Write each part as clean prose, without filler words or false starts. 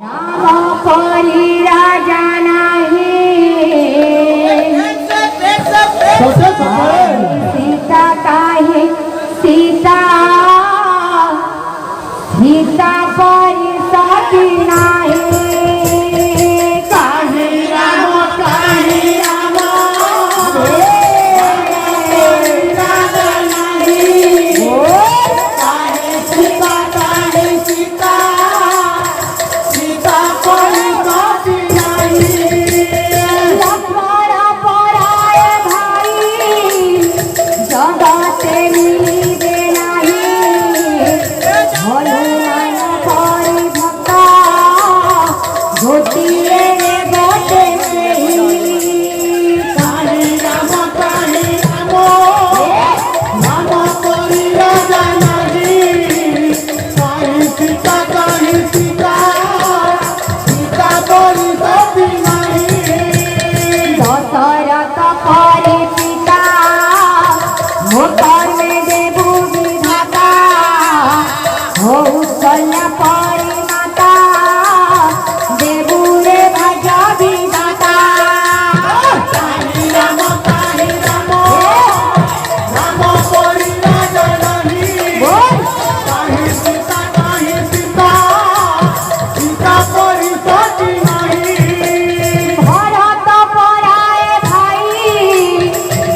राम परी राजा सीता काहे सीता सीता परी सती नाही काहे राम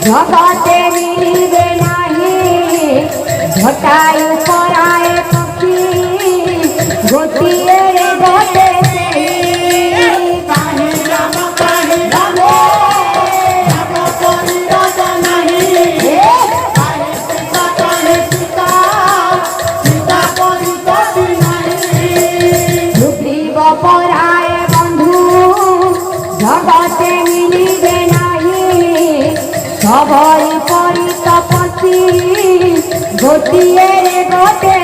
जगते मिलिबे नाही झटाई पराए पक्षी गोटिए रे गोटे काहे राम परी राजा नाही काहे सीता सीता परी सती नाही सुग्रीव पराए बंधु जगते मिलिबे नाही सबरी परी तपसी गोटिए रे गोटे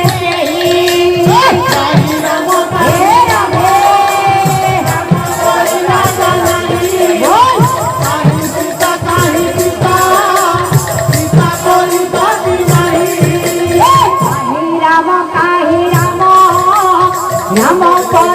राम